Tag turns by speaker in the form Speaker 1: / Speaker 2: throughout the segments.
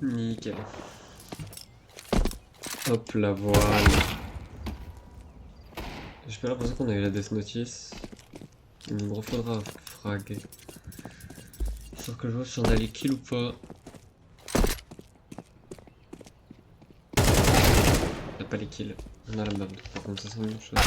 Speaker 1: Nickel. Hop la voile. J'ai pas l'impression qu'on a eu la Death Notice. Il me refaudra frag. Sauf que je vois si on a les kills ou pas. On a pas les kills. On a la map. Par contre ça c'est une chose.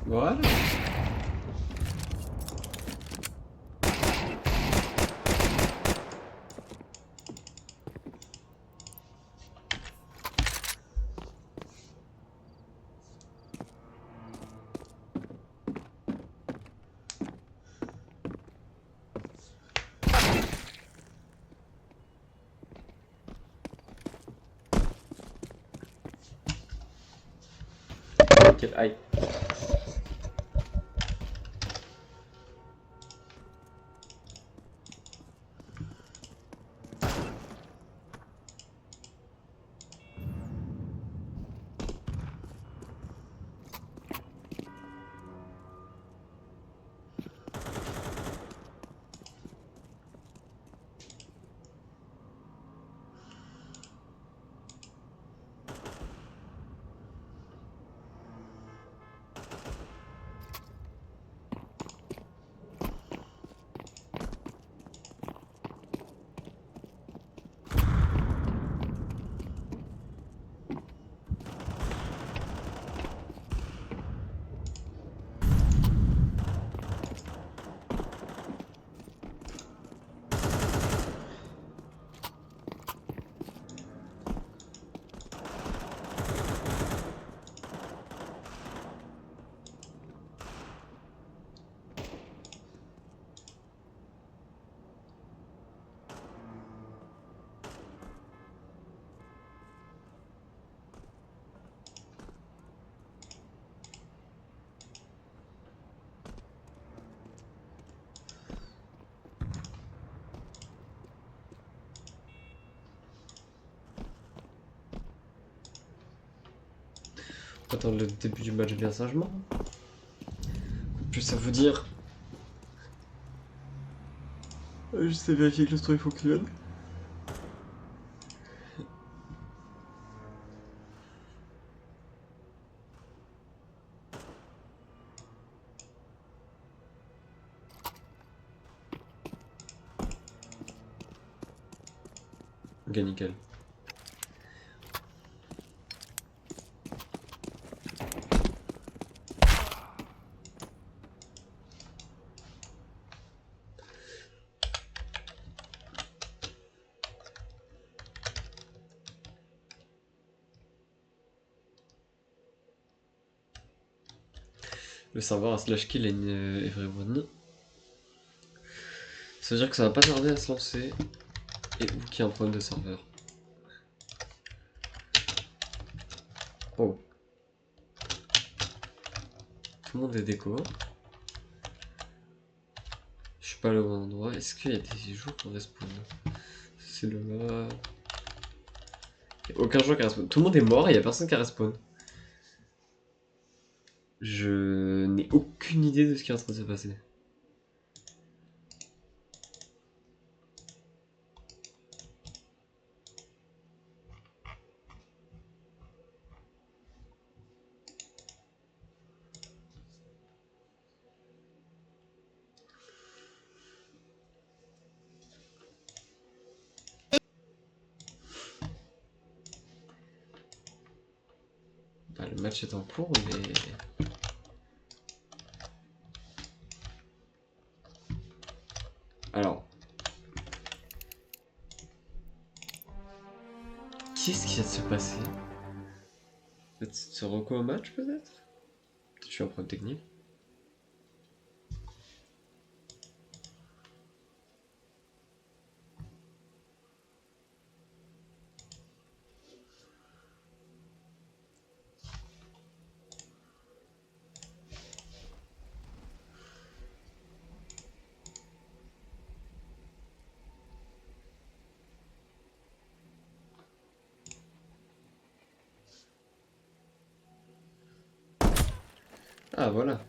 Speaker 1: Voilà. Nickel. Aïe. Attendre le début du match bien sagement. Plus ça veut dire. Je sais vérifier que le story fonctionne. Ok, nickel. Le serveur à slash kill everyone. Ça veut dire que ça va pas tarder à se lancer. Et où qu'il y a un problème de serveur. Oh. Tout le monde est déco. Je suis pas là au bon endroit. Est-ce qu'il y a des jours qu'on respawn? C'est le là. Il y a aucun joueur qui respawn. Tout le monde est mort et il y a personne qui respawn. Je n'ai aucune idée de ce qui est en train de se passer. Le match est en cours, mais... Alors... Qu'est-ce qui vient de se passer? Peut-être se reco au match, peut-être? Je suis un problème technique. Ah, voilà.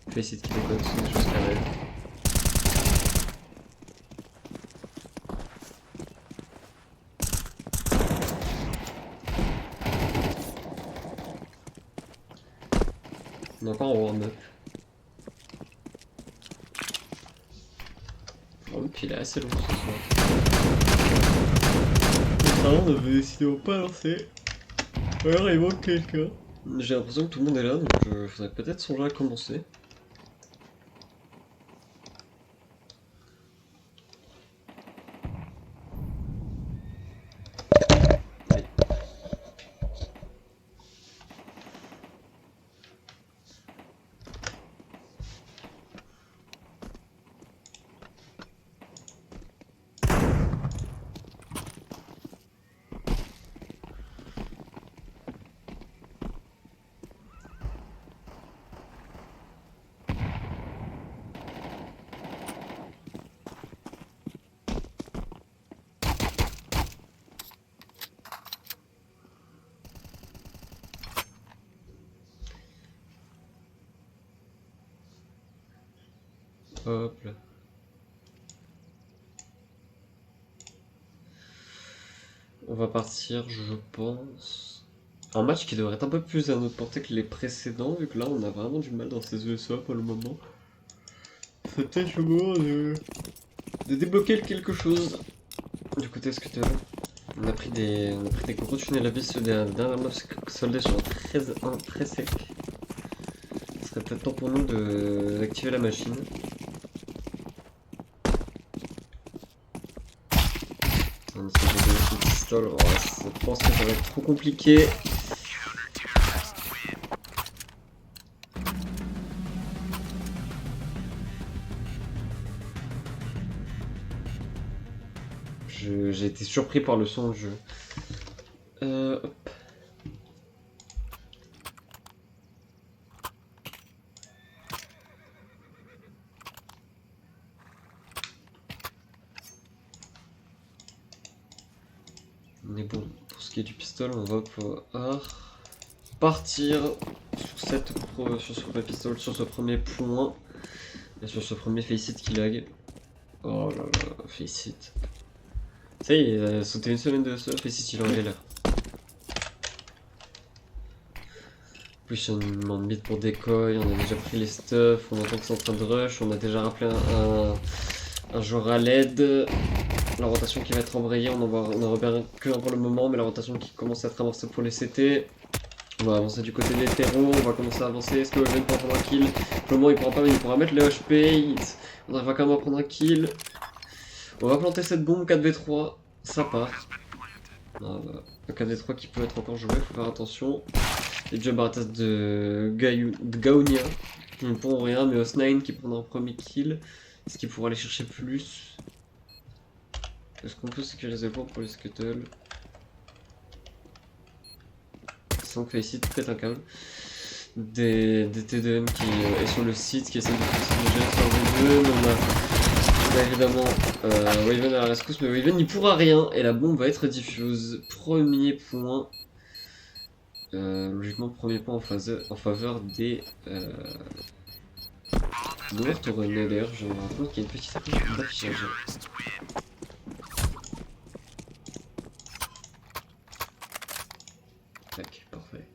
Speaker 1: Je vais essayer de quitter quoi, c'est des choses qui arrivent. On est encore en warm-up. Oh, puis il est assez long ce soir. Apparemment, on avait décidé de pas lancer. Alors, il manque quelqu'un. J'ai l'impression que tout le monde est là, donc faudrait peut-être songer à commencer. Hop là. On va partir, je pense. Un match qui devrait être un peu plus à notre portée que les précédents, vu que là on a vraiment du mal dans ces ESA pour le moment. C'est peut-être le moment de débloquer quelque chose du côté Scuttle. On a pris des gros tunnels à vis sur des dernières maps soldées sur 13-1 très sec. Ce serait peut-être temps pour nous d'activer la machine. On essaie de gagner ce pistol. Oh, je pense que ça va être trop compliqué. J'ai été surpris par le son du jeu. Hop. On est bon. Pour ce qui est du pistolet, on va pouvoir partir sur ce premier pistolet, sur ce premier point. Et sur ce premier Faceit qui lag. Oh là là, Faceit. Ça y est, il a sauté une semaine de ça, Faceit il en est là. Plus on demande mid pour decoy, on a déjà pris les stuff, on entend que c'est en train de rush, on a déjà rappelé un joueur à l'aide. La rotation qui va être embrayée, on en repère que un pour le moment, mais la rotation qui commence à être amorcée pour les CT. On va avancer du côté des terreaux, on va commencer à avancer. Est-ce que Oven pourra prendre un kill? Pour le moment il pourra pas, mais il pourra mettre le HP. On arrivera quand même à prendre un kill. On va planter cette bombe 4v3, ça part. Ah, bah, un 4v3 qui peut être encore joué, faut faire attention. Les jump baratas de Gaonia qui ne pourront rien, mais Os9 qui prendra un premier kill. Est-ce qu'il pourra aller chercher plus? Est-ce qu'on peut sécuriser le point pour les Scuttle? Sans que Faceit pète un câble. Des T2M qui est sur le site, qui essaie de gérer sur Waven. On a évidemment Waven à la rescousse, mais Waven n'y pourra rien et la bombe va être diffuse. Premier point. Logiquement, premier point en faveur des Tournai. D'ailleurs, je me rends compte qu'il y a une petite affiche d'affichage. Tac, parfait.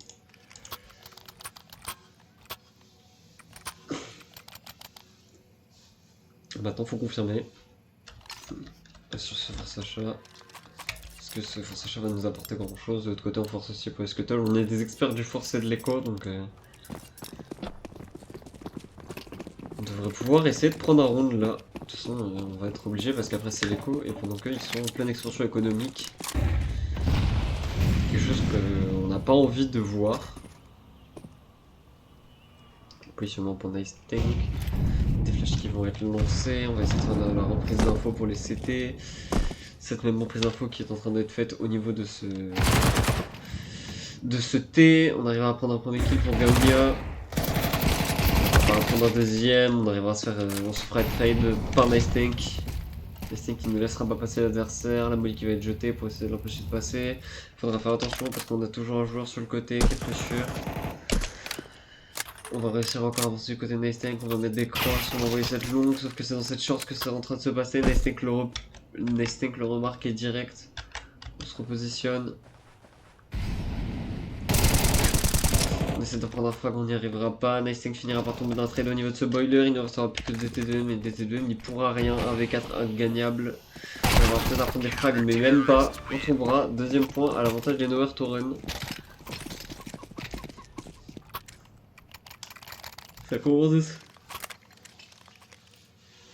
Speaker 1: Maintenant, faut confirmer. reste sur ce force achat. Parce que ce force achat va nous apporter grand chose. De l'autre côté, on force aussi pour les scuttles. On est des experts du force et de l'écho, donc on devrait pouvoir essayer de prendre un round là. De toute façon, on va être obligé parce qu'après c'est l'écho et pendant qu'ils sont en pleine expansion économique. Quelque chose qu'on n'a pas envie de voir. Positionnement pour Nice Tank. Des flèches qui vont être lancées. On va essayer de faire la reprise d'infos pour les CT. Cette même reprise d'infos qui est en train d'être faite au niveau de ce T. On arrivera à prendre un premier kill pour Gaonia. On va prendre un deuxième. On arrivera à se faire. On se fera trade par Nice Tank. Nice Tank qui ne laissera pas passer l'adversaire. La molly qui va être jetée pour essayer de l'empêcher de passer. Faudra faire attention parce qu'on a toujours un joueur sur le côté qui est très sûr. On va réussir encore à avancer du côté de Nice Tank, on va mettre des crosses, on va envoyer cette longue, sauf que c'est dans cette chance que c'est en train de se passer. Nice Tank le remarque et direct. On se repositionne. On essaie de prendre un frag, on n'y arrivera pas. Nice Tank finira par tomber d'un trade au niveau de ce boiler. Il ne restera plus que DT2, mais DT2 n'y pourra rien. 1v4 ingagnable. On va peut-être prendre des frags, mais même pas. On tombera. Deuxième point à l'avantage des Nowhere to Run. Ça commence.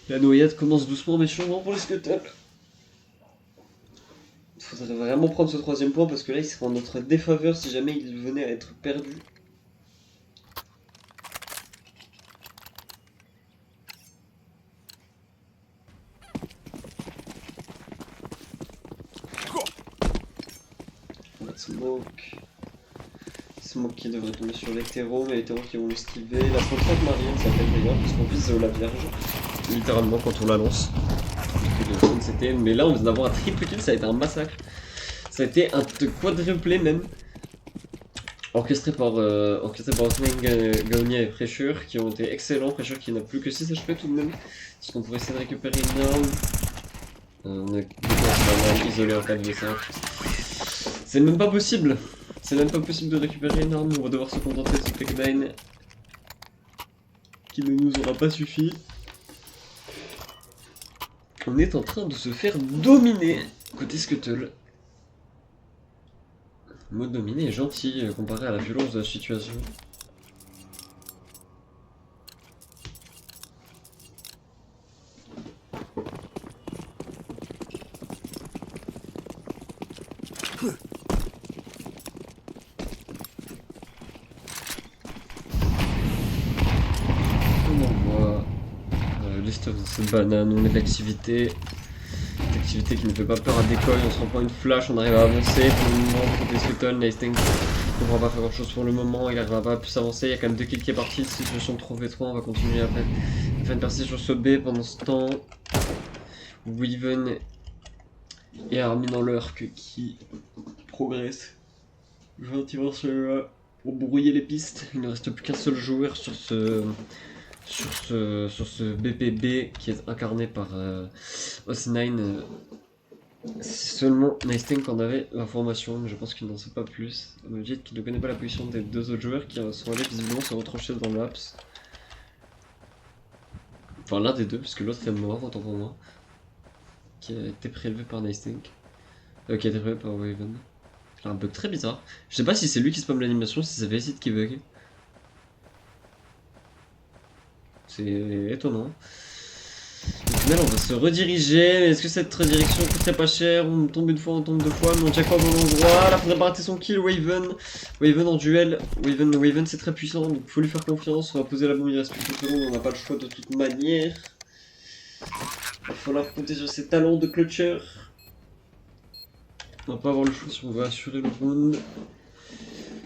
Speaker 1: La noyade commence doucement mais sûrement pour les scuttles. Il faudrait vraiment prendre ce troisième point parce que là il serait en notre défaveur si jamais il venait à être perdu. On va smoke. Smoke qui devrait tomber sur les terreaux, mais les terreaux qui vont le esquiver. La contrainte marine, ça fait d'ailleurs, parce qu'on vise la vierge, littéralement quand on la lance. Mais là on vient d'avoir un triple kill, ça a été un massacre. Ça a été un quadruplé même. Orchestré par Osman, Gaonia et Pressure, qui ont été excellents. Pressure qui n'a plus que 6 HP tout de même. Est-ce qu'on pourrait essayer de récupérer une arme? On est isolé en 4v5. C'est même pas possible. C'est même pas possible de récupérer une arme, on va devoir se contenter de ce Tech9 qui ne nous aura pas suffi. On est en train de se faire dominer côté Scuttle. Le mode dominé est gentil comparé à la violence de la situation. Liste de cette banane, on met de l'activité. Activité qui ne fait pas peur à décolle, on se reprend une flash, on arrive à avancer. Pour le moment, côté Scuttle, Nice Tank ne pourra pas faire grand chose pour le moment, il n'arrivera pas à plus avancer. Il y a quand même 2 kills qui est parti, situation de 3v3, on va continuer après. Faire une percée sur ce B pendant ce temps. Weaven et Armin dans l'Urk qui progresse gentiment pour brouiller les pistes. Il ne reste plus qu'un seul joueur sur ce BPB qui est incarné par Os9. C'est seulement Nice Tank en avait l'information, mais je pense qu'il n'en sait pas plus. Jet qui ne connaît pas la position des deux autres joueurs qui sont allés visiblement se retrancher dans l'apps. Enfin l'un des deux, puisque l'autre est mort, autant pour moi. Qui a été prélevé par Nice Tank. Qui a été prélevé par Waven. C'est un bug très bizarre. Je sais pas si c'est lui qui spamme l'animation, si c'est Vacid qui bug. C'est étonnant. Au final, on va se rediriger. Est-ce que cette redirection coûterait pas cher? On tombe une fois, on tombe deux fois, mais on check pas au bon endroit. Là, faudrait pas rater son kill. Waven en duel. Waven c'est très puissant, donc faut lui faire confiance. On va poser la bombe, il reste plus que secondes, on n'a pas le choix de toute manière. Il va falloir compter sur ses talents de clutcher. On va pas avoir le choix si on veut assurer le round.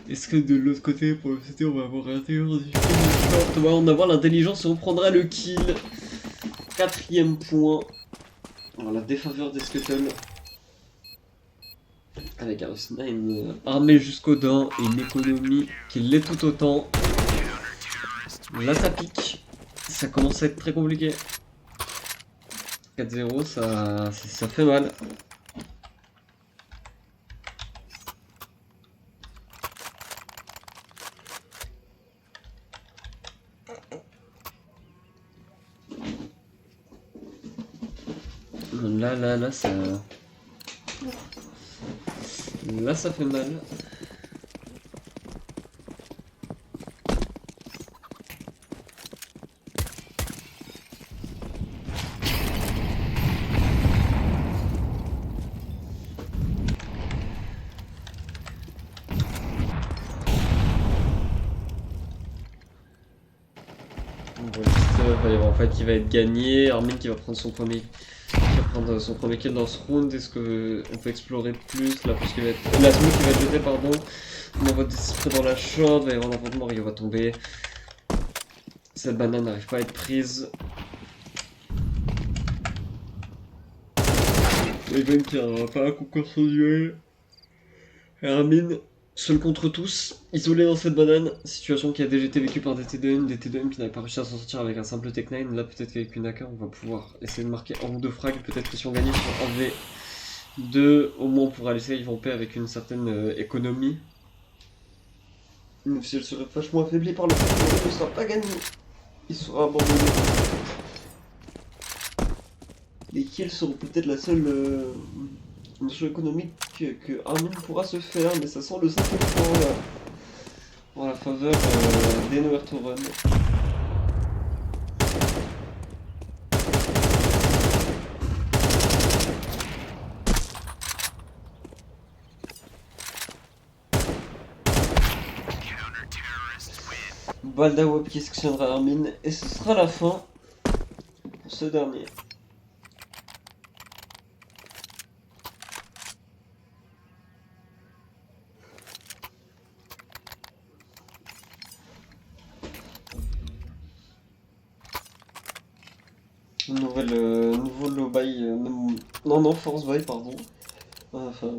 Speaker 1: Est-ce que de l'autre côté, pour le CT, on va avoir un intérieur difficile? On va en avoir l'intelligence et on prendra le kill. 4ème point. Alors la défaveur des Scuttle. Avec un Os9 armé jusqu'aux dents et une économie qui l'est tout autant. Là ça pique. Ça commence à être très compliqué. 4-0, ça fait mal. Là, ça... Là, ça fait mal. En fait, qui va être gagné. Armin qui va prendre son premier, kill dans ce round. Est-ce que on peut explorer plus là parce que la smoke qui va être jetée, pardon. On envoie des sprays dans la short, va y avoir l'enfant de Mario va tomber. Cette banane n'arrive pas à être prise. Even qui n'arriva pas à conclure son duel. Armin, seul contre tous, isolé dans cette banane, situation qui a déjà été vécue par des T2M qui n'avaient pas réussi à s'en sortir avec un simple Tech 9. Là, peut-être qu'avec une AK, on va pouvoir essayer de marquer un ou deux frags. Peut-être que si on gagne sur 1v2, au moins on pourra laisser Yvamper avec une certaine économie. Même si elle serait vachement affaiblie par le fait qu'il ne sera pas gagné, il sera abandonné. Les kills seront peut-être la seule jeu économique que Armin pourra se faire, mais ça sent le 5 point en la faveur des Nowhere to Run. Baldawap qui sectionnera Armin, et ce sera la fin pour ce dernier. Nouveau low buy, non, force buy, pardon. Enfin,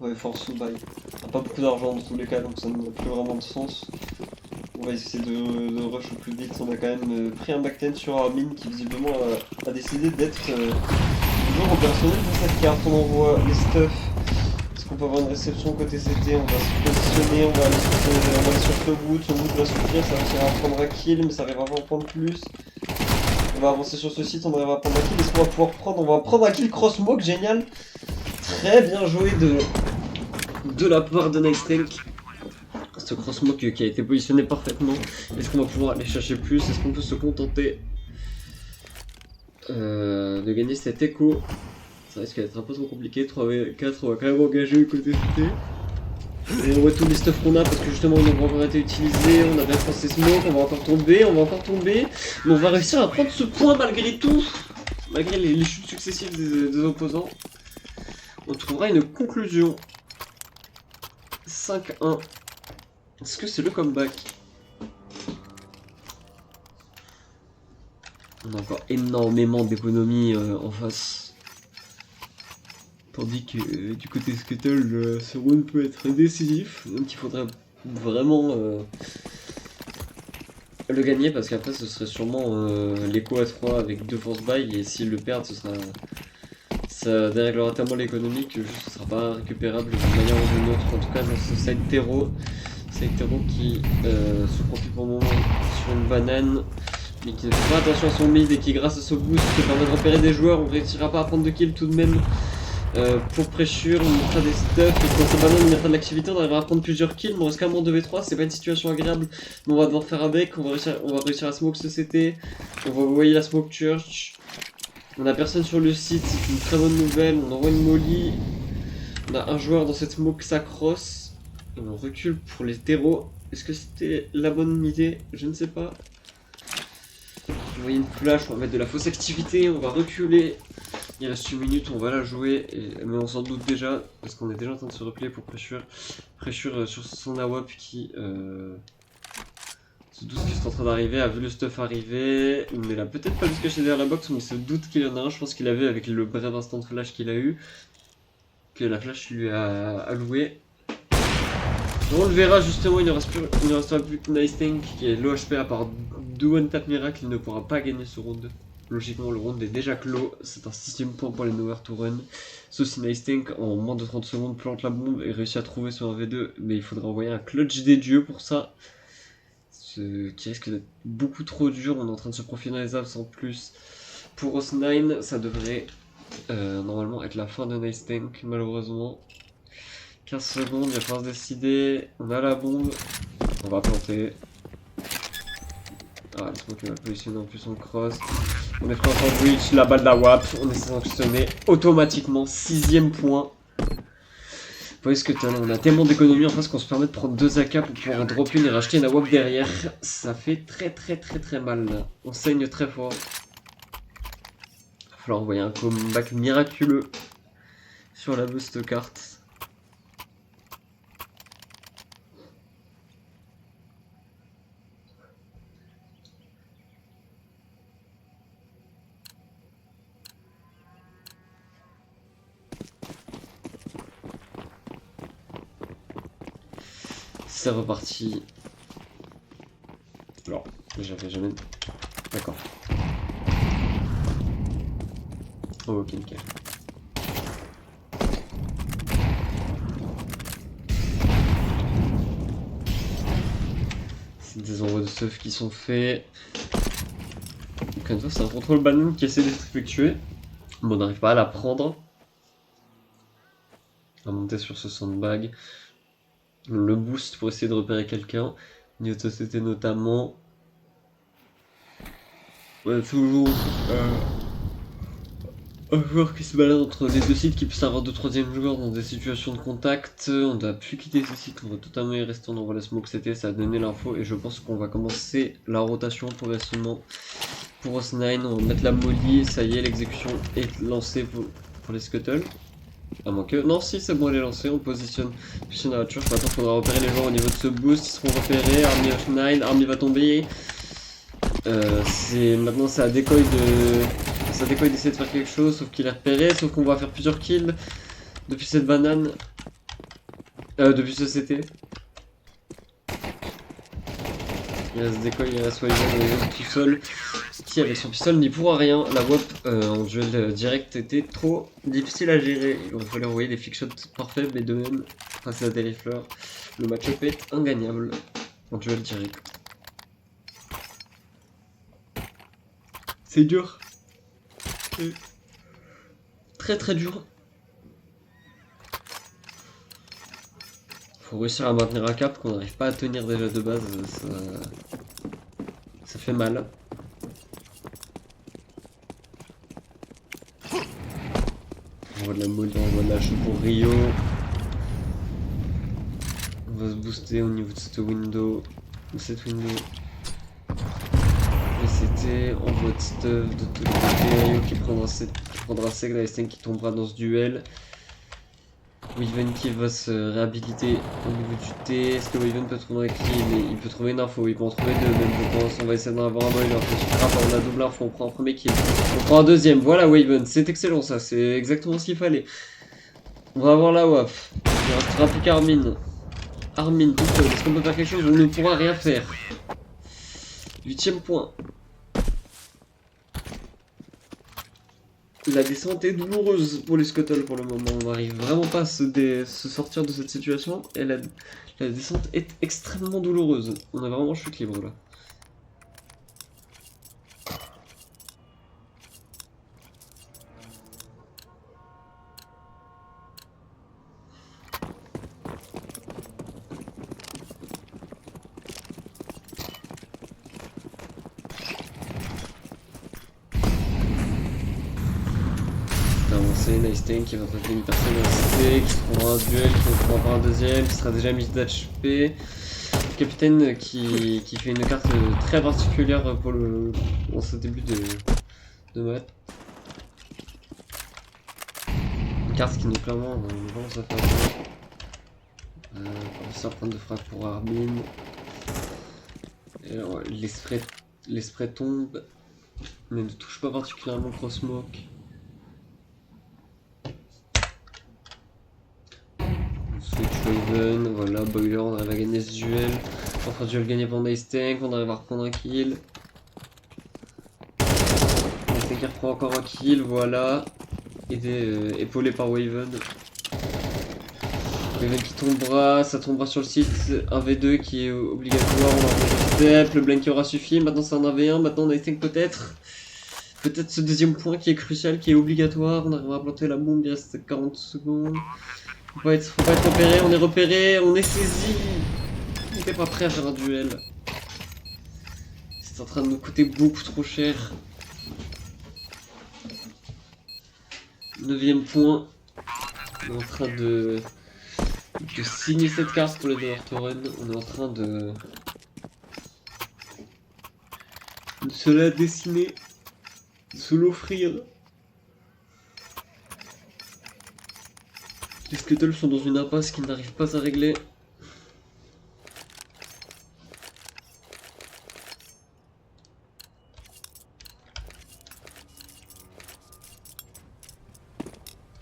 Speaker 1: ouais, force buy. On n'a pas beaucoup d'argent dans tous les cas, donc ça n'a plus vraiment de sens. On va essayer de rush au plus vite. On a quand même pris un backten sur Armin qui visiblement a décidé d'être toujours opérationnel pour cette carte. On envoie les stuffs. Est-ce qu'on peut avoir une réception côté CT? On va se positionner, on va aller sur ce boot. Son boot va souffrir, ça va prendre un kill, mais ça arrivera pas à en prendre plus. On va avancer sur ce site, on arrivera à prendre un kill. Est-ce qu'on va pouvoir prendre? On va prendre un kill cross smoke, génial. Très bien joué de la part de Nightstank. Ce cross smoke qui a été positionné parfaitement. Est-ce qu'on va pouvoir aller chercher plus? Est-ce qu'on peut se contenter de gagner cet écho? Ça risque d'être un peu trop compliqué. 3v4, on va quand même engager le côté CT. Et on voit tous les stuffs qu'on a parce que justement ils n'ont pas encore été utilisés. On a bien pensé smoke, on va encore tomber. Mais on va réussir à prendre ce point malgré tout. Malgré les chutes successives des opposants. On trouvera une conclusion. 5-1. Est-ce que c'est le comeback? On a encore énormément d'économies en face. Tandis que du côté Scuttle, ce round peut être décisif. Donc il faudrait vraiment le gagner parce qu'après ce serait sûrement l'écho à 3 avec 2 force buy. Et s'ils le perdent, ce sera... ça déréglera tellement l'économie que juste, ce sera pas récupérable d'une manière ou d'une autre. En tout cas dans ce side terreau. Qui se profile pour le moment sur une banane, mais qui ne fait pas attention à son mid et qui grâce à ce boost permet de repérer des joueurs. On ne réussira pas à prendre de kills tout de même pour pressure, on mettra des stuffs et quand cette banane mettra de l'activité on arrivera à prendre plusieurs kills, mais on reste quand même en 2v3, c'est pas une situation agréable, mais on va devoir faire avec, on va réussir à smoke ce CT, on va envoyer la smoke church, on a personne sur le site, c'est une très bonne nouvelle, on envoie une molly, on a un joueur dans cette smoke Sacross. On recule pour les terreaux. Est-ce que c'était la bonne idée? Je ne sais pas. On voyait une flash, on va mettre de la fausse activité, on va reculer. Il reste une minute, on va la jouer. Mais on s'en doute déjà, parce qu'on est déjà en train de se replier pour pressure. Pressure sur son AWP qui se doute qu'il est en train d'arriver, a vu le stuff arriver. Il ne l'a peut-être pas vu se cacher derrière la box, mais il se doute qu'il y en a un. Je pense qu'il a vu avec le bref instant de flash qu'il a eu. Que la flash lui a alloué. On le verra justement, il ne restera plus que Nightstank qui est low HP à part 2 one-tap miracle, il ne pourra pas gagner ce round. Logiquement le round est déjà clos, c'est un 6ème point pour les Nowhere to Run. Sauf si Nightstank en moins de 30 secondes plante la bombe et réussit à trouver sur un V2, mais il faudra envoyer un clutch des dieux pour ça. Ce qui risque d'être beaucoup trop dur, on est en train de se profiler dans les abs en plus. Pour Os9, ça devrait Normalement être la fin de Nice Tank, malheureusement. 15 secondes, il va falloir se décider. On a la bombe. On va planter. Ah, le smoke va positionner en plus en cross. On est prêt en sandwich, la balle de la WAP. On est sanctionné automatiquement. 6ème point. Vous voyez ce que on a tellement d'économies en face qu'on se permet de prendre 2 AK pour pouvoir drop une et racheter une AWP derrière. Ça fait très mal là. On saigne très fort. Il va falloir envoyer un comeback miraculeux sur la boost carte. C'est reparti. Alors, j'avais jamais... D'accord. Oh, ok, nickel. C'est des envois de stuff qui sont faits. Encore une fois, c'est un contrôle banane qui essaie d'être effectué. Bon, on n'arrive pas à la prendre. À monter sur ce sandbag. Le boost pour essayer de repérer quelqu'un. Niveau de société notamment. On a toujours un joueur qui se balade entre les deux sites qui peut avoir 2-3e joueurs dans des situations de contact. On doit plus quitter ce site, on va totalement y rester, on envoie la smoke CT, ça a donné l'info et je pense qu'on va commencer la rotation progressivement pour Os9. On va mettre la molly, ça y est, l'exécution est lancée pour les scuttles. À moins que... Non, si, c'est bon, elle est lancée, on positionne la voiture. Maintenant, il faudra repérer les joueurs au niveau de ce boost. Ils seront repérés. Army of 9, Army va tomber. Maintenant, c'est à Decoy d'essayer de faire quelque chose, sauf qu'il est repéré. Sauf qu'on va faire plusieurs kills depuis cette banane. Depuis ce CT. Il reste Decoy, il reste Wyvern tout seul. Qui avec son pistolet n'y pourra rien. La WAP en duel direct était trop difficile à gérer. Il fallait envoyer des flick shots parfaits, mais de même, face à Delifleur, le match-up est ingagnable en duel direct. C'est dur. C'est très dur. Faut réussir à maintenir un cap qu'on n'arrive pas à tenir déjà de base. Ça fait mal. On voit de la molly, on voit de la chou pour Rio. On va se booster au niveau de cette window. Et c'était en voie de stuff de tous les côtés. Rio qui prendra sec, la S5 qui tombera dans ce duel. Wyvern qui va se réhabiliter au niveau du T. Est-ce que Wyvern peut trouver un kill? Il peut trouver une info, il peut en trouver deux même je pense. On va essayer d'en avoir un boiler. On a double info, on prend un premier kill. On prend un deuxième, voilà Wyvern, c'est excellent ça, c'est exactement ce qu'il fallait. On va avoir la WAP. Il restera plus qu'Armin. Armin tout seul, est-ce qu'on peut faire quelque chose? On ne pourra rien faire. 8ème point. La descente est douloureuse pour les scuttles pour le moment, on n'arrive vraiment pas à se sortir de cette situation et la descente est extrêmement douloureuse. On a vraiment chute libre là. Avancé, Nice Tank qui va traiter une personne assistée, qui se prendra un duel, qui se prendra un deuxième, qui sera déjà mis d'HP. Capitaine qui fait une carte très particulière en ce début de map. Une carte qui nous clairement vraiment ça fait un peu. Professeur prendre de frappe pour Armin. Et alors les sprays tombent, mais ne touchent pas particulièrement Cross Smoke. Raven, voilà, Boiler, on arrive à gagner ce duel. Enfin, duel gagné par Nice Tank, on arrive à reprendre un kill. Nice Tank qui reprend encore un kill, voilà. Épaulé par Wyvern. Wyvern qui tombera, ça tombera sur le site. Un V2 qui est obligatoire, on va step, le blank qui aura suffi. Maintenant c'est un 1v1, maintenant Nice Tank peut-être. Peut-être ce deuxième point qui est crucial, qui est obligatoire. On arrivera à planter la bombe, il reste 40 secondes. Faut pas être repéré, on est repéré, on est saisi. On n'était pas prêt à faire un duel. C'est en train de nous coûter beaucoup trop cher. 9ème point. On est en train de signer cette carte pour les Dortoren. On est en train de se la dessiner, de se l'offrir. Les Scuttles sont dans une impasse qu'ils n'arrivent pas à régler.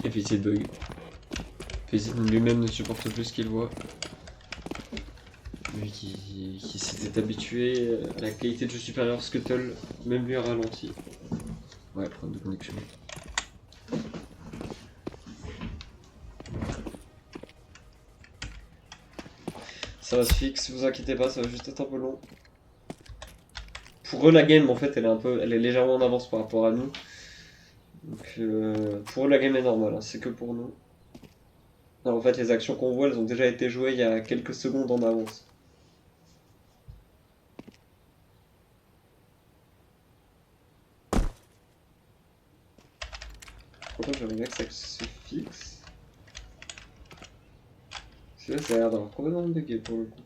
Speaker 1: Et puis c'est bug. Fézit lui-même ne supporte plus ce qu'il voit. Lui qui s'était habitué à la qualité de jeu supérieure Scuttle, même lui a ralenti. Ouais, problème de connexion. Ça va se fixe, vous inquiétez pas, ça va juste être un peu long. Pour eux, la game en fait, elle est légèrement en avance par rapport à nous. Donc pour eux, la game est normale, hein, c'est que pour nous. Alors, en fait, les actions qu'on voit, elles ont déjà été jouées il y a quelques secondes en avance. Pourquoi j'aimerais bien que ça se fixe? Parce que là, ça a l'air d'avoir complètement bugué pour le coup.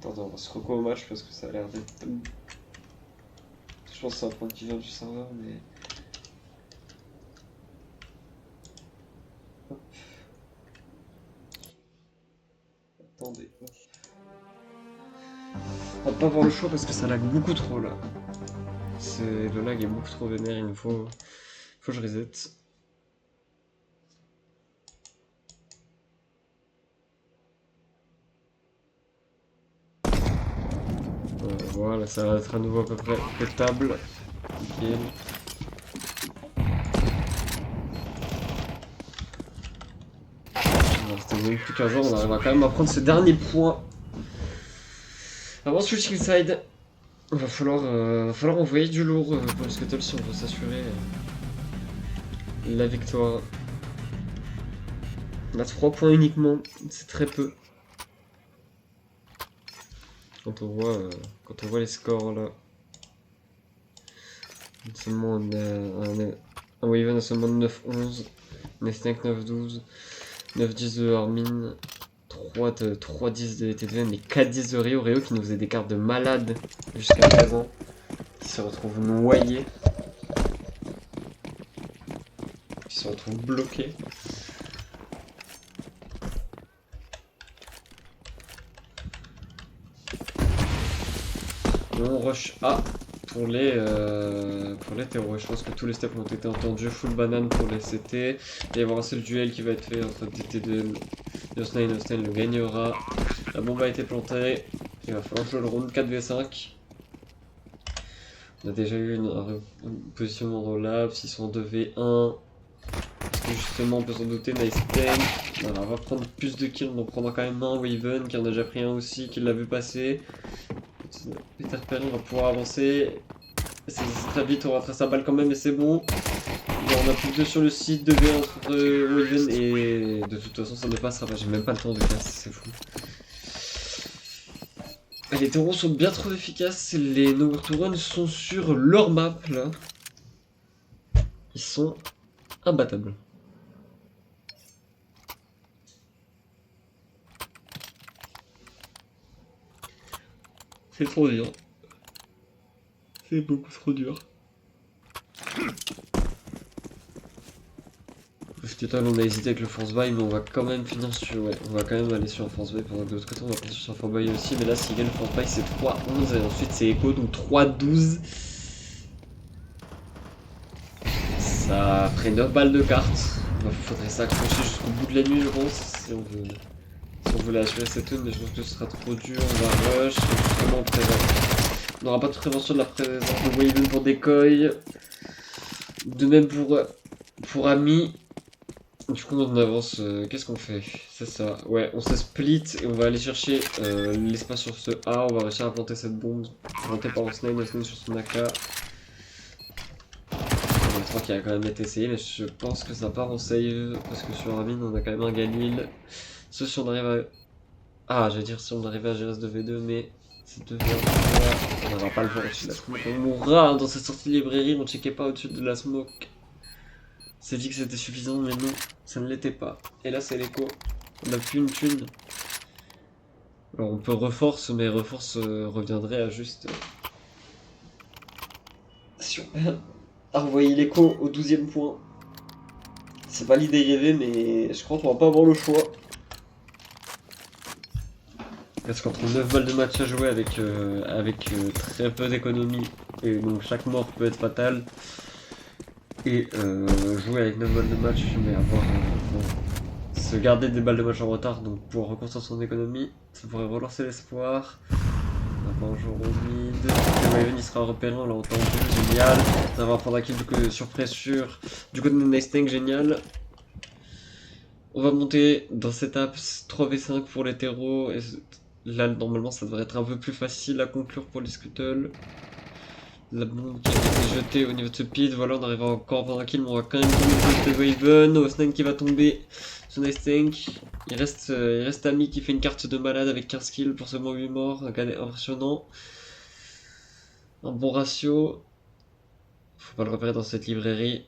Speaker 1: Attendez, on va se reco au match parce que ça a l'air d'être... Je pense que c'est un point qui vient du serveur, mais... Hop. Attendez, hop. On va pas avoir le choix parce que ça lag beaucoup trop là. Le lag est beaucoup trop vénère, il me faut que je reset. Voilà, ça va être à nouveau à peu près potable. Nickel. C'était même plus qu'un jour, on arrivera quand même à prendre ce dernier point. Avant switch inside, va falloir envoyer du lourd pour le Scuttle si on veut s'assurer la victoire. On a 3 points uniquement, c'est très peu. Quand on voit les scores là. Seulement un Wyvern a seulement 9-11, Nestinct 9-12, 9-10 de Armin, 3-10 de TDN et 4-10 de Rio. Rio qui nous faisait des cartes de malade jusqu'à présent, qui se retrouve noyé, qui se retrouve bloqué. On rush A pour les terreaux. Je pense que tous les steps ont été entendus. Full banane pour les CT. Il va y avoir un seul duel qui va être fait entre DT2 et Osnain. Osnain le gagnera. La bombe a été plantée. Il va falloir jouer le round 4v5. On a déjà eu un positionnement dans l'abs. Ils sont en 2v1. Justement, on peut s'en douter, Nice Tank. Voilà, on va prendre plus de kills. On en prendra quand même un. Waven qui en a déjà pris un aussi, qui l'a vu passer. Peter Perry va pouvoir avancer. C'est très vite, on rattrape sa balle quand même, mais c'est bon. On a plus que 2 sur le site, 2v entre Waven et de toute façon ça ne passera pas. J'ai même pas le temps de casser, c'est fou. Les taureaux sont bien trop efficaces. Les Nowhere to Run sont sur leur map là. Ils sont imbattables. C'est trop dur. C'est beaucoup trop dur. Au total, on a hésité avec le force buy, mais on va quand même finir sur. Ouais, on va quand même aller sur un force buy. Pendant que de l'autre côté, on va passer sur un force buy aussi. Mais là, s'il gagne le force buy, c'est 3-11. Et ensuite, c'est Echo, donc 3-12. Ça ferait 9 balles de cartes. Il faudrait s'accrocher jusqu'au bout de la nuit, je pense. Si on voulait assurer cette une, mais je pense que ce sera trop dur. On va rush. Justement, on n'aura pas de prévention de la présence de Waven pour Decoy. De même pour Ami. Du coup, on avance. Qu'est-ce qu'on fait? C'est ça. Ouais, on se split et on va aller chercher l'espace sur ce A. On va réussir à planter cette bombe. Plantée par Osnine sur son AK. Je crois qu'il a quand même été essayé, mais je pense que ça part en save. Parce que sur Amine, on a quand même un Galil. Sauf si on arrive à. Ah, j'allais dire si on arrive à gérer ce 2v2, mais c'est 2v1. On n'aura pas le voir au-dessus de la smoke. On mourra dans cette sortie de librairie. On checkait pas au-dessus de la smoke. C'est dit que c'était suffisant, mais non, ça ne l'était pas. Et là, c'est l'écho. On n'a plus une thune. Alors, on peut reforce, mais reforce reviendrait à juste. Si on a renvoyé l'écho au 12e point. C'est pas l'idée rêvée, mais je crois qu'on va pas avoir le choix. Parce qu'entre 9 balles de match à jouer avec très peu d'économie, et donc chaque mort peut être fatale. Et jouer avec 9 balles de match, mais avoir se garder des balles de match en retard, donc pouvoir reconstruire son économie, ça pourrait relancer l'espoir. On va pas un jour au mid. Le Waven il sera repéré, on l'a entendu, génial. On va prendre un kill sur pressure. Du côté de Nice Tank, génial. On va monter dans cette app 3v5 pour les terreaux. Et là, normalement, ça devrait être un peu plus facile à conclure pour les Scuttles. La bombe qui a été jetée au niveau de ce pit, voilà, on arrive encore à prendre un kill, mais on va quand même tomber de Waven. Osnine qui va tomber sur Nice Tank. Il reste Ami qui fait une carte de malade avec 15 kills pour seulement 8 morts, un gars impressionnant. Un bon ratio. Faut pas le repérer dans cette librairie.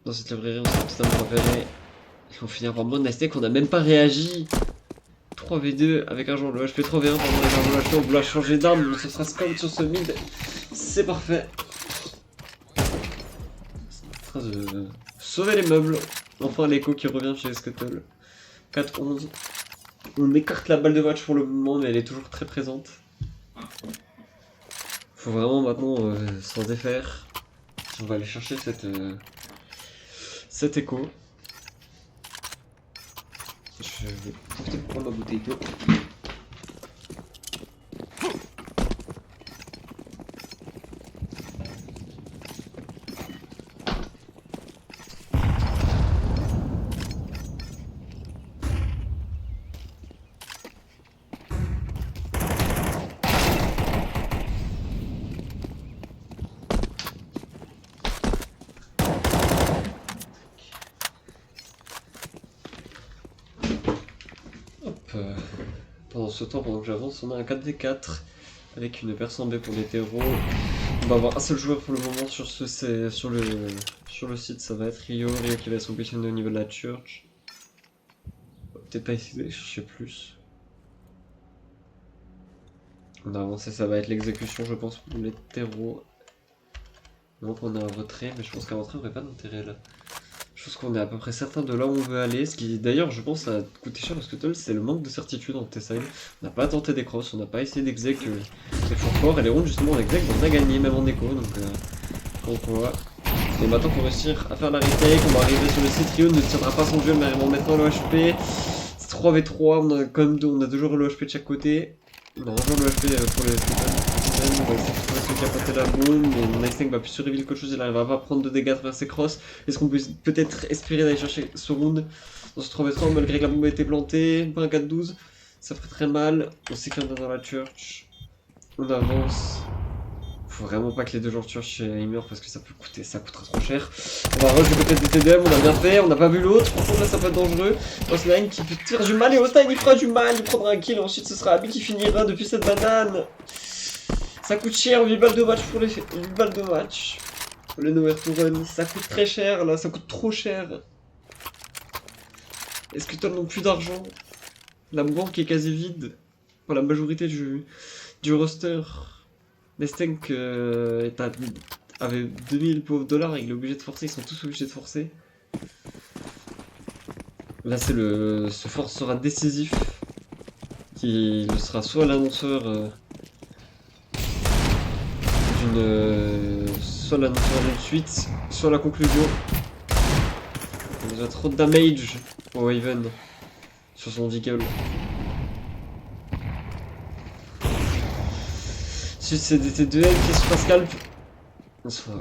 Speaker 1: Dans cette librairie, on s'est totalement repéré. Il faut finir par mode Nice Tank, on n'a même pas réagi. 3v2 avec un joueur de HP 3v1 pendant les armes de HP, on voulait changer d'arme, mais ce sera scout sur ce mid. C'est parfait. C'est en train de sauver les meubles. Enfin l'écho qui revient chez les Scuttle. 4-11. On écarte la balle de match pour le moment, mais elle est toujours très présente. Faut vraiment maintenant s'en défaire. On va aller chercher cet écho. Je vais peut-être prendre ma bouteille d'eau. Pendant ce temps, pendant que j'avance, on a un 4v4 avec une personne B pour les terreaux. On va avoir un seul joueur pour le moment sur le site, ça va être Rio qui va se positionner au niveau de la church. On va peut-être pas essayer d'aller chercher plus. On a avancé, ça va être l'exécution je pense pour les terreaux. Donc on a un retrait, mais je pense qu'un retrait n'aurait pas d'intérêt là. Je pense qu'on est à peu près certain de là où on veut aller, ce qui d'ailleurs je pense a coûté cher parce que c'est le manque de certitude en T-Side. On n'a pas tenté des crosses, on n'a pas essayé d'exec, c'est fort fort, et les rounds justement en exec on a gagné même en écho, donc on voit. Et maintenant pour réussir à faire la retake, on va arriver sur le site, Rio ne tiendra pas son jeu mais arrive maintenant le HP. C'est 3v3, on a quand même on a 2 joueurs le HP de chaque côté. On a un joueur le HP pour les on va essayer de trouver celui qui a planté la bombe, mais Nice Tank va plus se révéler qu'autre chose, il arrive à pas prendre de dégâts à travers ses crosses. Est-ce qu'on peut peut-être espérer d'aller chercher ce round dans ce 3v3 malgré que la bombe a été plantée, pas un 4-12, ça ferait très mal. On sait qu'il y en a dans la church, on avance. Faut vraiment pas que les deux joueurs de church meurent parce que ça coûtera trop cher. On va rush du côté des TDM, on a bien fait, on n'a pas vu l'autre, franchement là ça peut être dangereux. Osnine qui peut tirer du mal et Osnine il fera du mal, il prendra un kill, ensuite ce sera Abby qui finira depuis cette banane. Ça coûte cher, 8 balles de match pour les 8 balles de match. Le nowhere to run, ça coûte très cher là, ça coûte trop cher. Est-ce que toi n'ont plus d'argent? La banque est quasi vide. pour la majorité du roster. Nestenk avait 2000 pauvres dollars, il est obligé de forcer, ils sont tous obligés de forcer. Là c'est ce force sera décisif, qui sera soit l'annonceur soit l'annonceur d'une suite, soit la conclusion. Il y a déjà trop de damage pour Raven sur son Deagle. Ensuite c'est DT2M qui se passe scalp.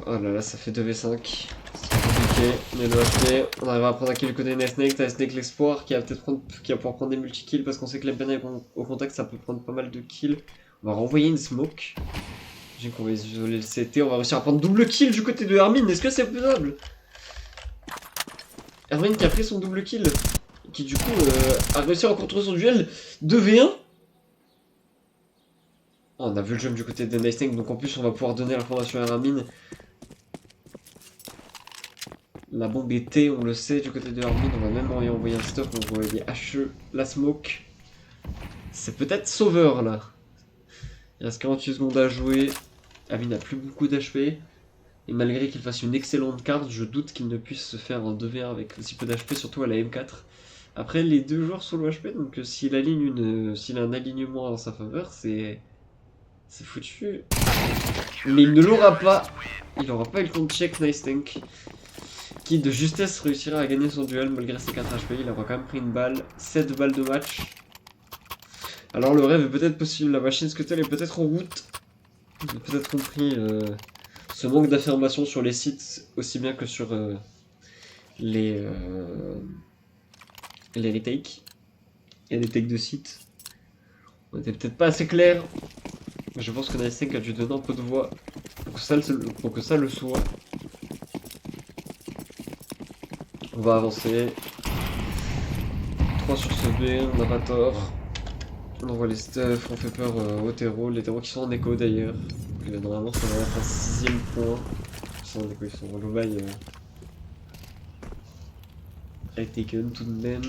Speaker 1: Oh là là, ça fait 2v5. C'est compliqué. On est le HP. On arrive à prendre un kill du côté de Snake. T'as Snake l'espoir qui va pouvoir prendre des multi-kills parce qu'on sait que les Benay au contact ça peut prendre pas mal de kills. On va renvoyer une smoke. J'ai qu'on va isoler le CT. On va réussir à prendre double kill du côté de Hermine. Est-ce que c'est faisable? Hermine qui a pris son double kill. Qui du coup a réussi à contrôler son duel 2v1. Oh, on a vu le jump du côté de Snake, donc en plus on va pouvoir donner l'information à Hermine. La bombe est T, on le sait, du côté de Hermine. On va même envoyer un stop, on va envoyer HE, la smoke. C'est peut-être sauveur là. Il reste 48 secondes à jouer. Hermine n'a plus beaucoup d'HP. Et malgré qu'il fasse une excellente carte, je doute qu'il ne puisse se faire un 2v1 avec aussi peu d'HP, surtout à la M4. Après, les deux joueurs sont low HP, donc s'il a un alignement en sa faveur, c'est foutu. Mais il ne l'aura pas. Il n'aura pas eu le compte check Nestenk. Qui de justesse réussira à gagner son duel malgré ses 4 HP. Il aura quand même pris une balle. 7 balles de match. Alors le rêve est peut-être possible. La machine Scuttle est peut-être en route. J'ai peut-être compris ce manque d'affirmation sur les sites aussi bien que sur les retakes. Et les takes de sites. On était peut-être pas assez clair. Mais je pense que Nestenk a dû donner un peu de voix pour que ça le soit. On va avancer. 3 sur ce B, on n'a pas tort. On envoie les stuffs, on fait peur aux terreaux. Les terreaux qui sont en écho d'ailleurs. Normalement ça va être un 6ème point. Ils sont en écho, ils sont en low buy. Taken tout de même.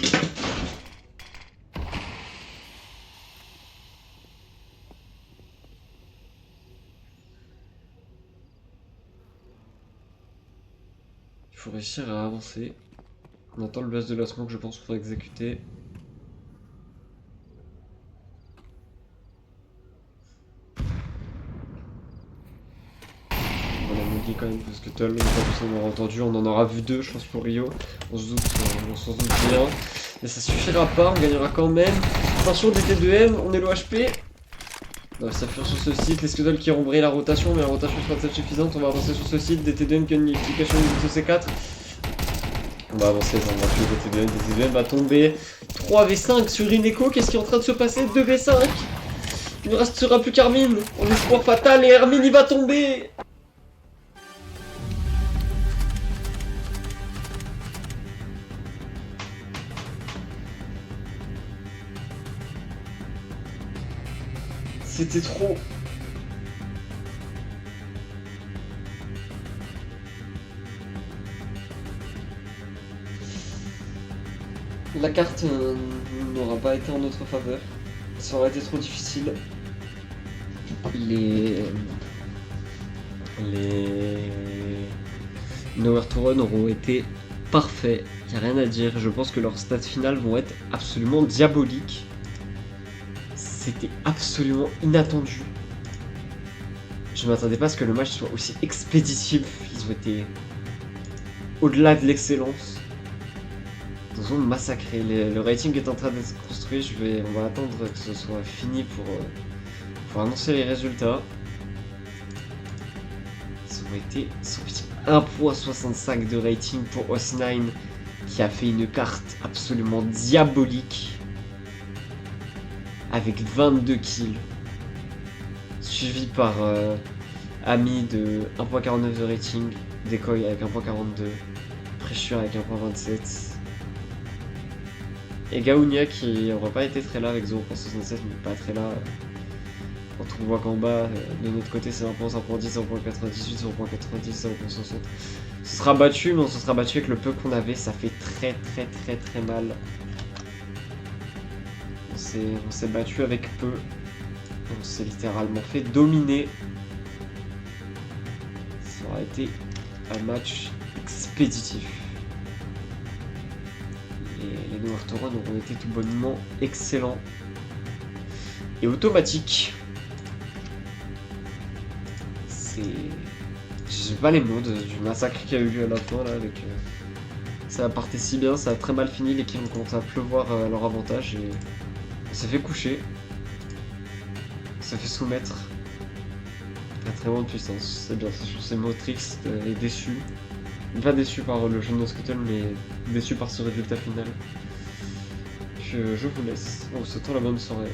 Speaker 1: Il faut réussir à avancer. On attend le buzz de la smoke, je pense, pour exécuter. On a mouillé quand même parce que Tull, on aura entendu, on en aura vu 2, je pense, pour Rio. On s'en doute bien. Mais ça suffira pas, on gagnera quand même. Attention, DT2M, on est low HP. On va s'afficher sur ce site, les Scuddles qui auront brillé la rotation, mais la rotation sera peut-être suffisante. On va avancer sur ce site, DT2M qui a une multiplication de C4. On va avancer, on va tuer DT2M va tomber. 3v5 sur une écho, qu'est-ce qui est en train de se passer? 2v5. Il ne restera plus qu'Hermine. On espoir fatal et Hermine il va tomber. C'était trop. La carte n'aura pas été en notre faveur. Ça aurait été trop difficile. Les Nowhere to Run auront été parfaits. Y a rien à dire. Je pense que leurs stats finales vont être absolument diaboliques. C'était absolument inattendu. Je m'attendais pas à ce que le match soit aussi expéditif. Ils ont été au-delà de l'excellence. Ils ont massacré. Le rating est en train d'être construit. On va attendre que ce soit fini pour annoncer les résultats. Ils ont été sortis 1.65 de rating pour Os9 qui a fait une carte absolument diabolique. Avec 22 kills, suivi par Ami de 1.49 de rating, Decoy avec 1.42, Pressure avec 1.27, et Gaounia qui n'aura pas été très là avec 0.67 mais pas très là. Quand on voit qu'en bas, de notre côté c'est 1.10, 1.10, 1.98, 0.90, 0.60. Ce sera battu, mais on se sera battu avec le peu qu'on avait, ça fait très mal. on s'est battu avec peu. On s'est littéralement fait dominer. Ça aurait été un match expéditif. Et les New World Run auront été tout bonnement excellents et automatiques. C'est... J'ai pas les mots du massacre qu'il y a eu lieu à la fin là avec... Ça partait si bien, ça a très mal fini, l'équipe ont commencé à pleuvoir à leur avantage et on s'est fait coucher. On s'est fait soumettre à très grande puissance. C'est bien, c'est sur ces mots triste et déçu. Pas déçu par le jeu de Noscuttle, mais déçu par ce résultat final. Je vous laisse en vous souhaitant la bonne soirée.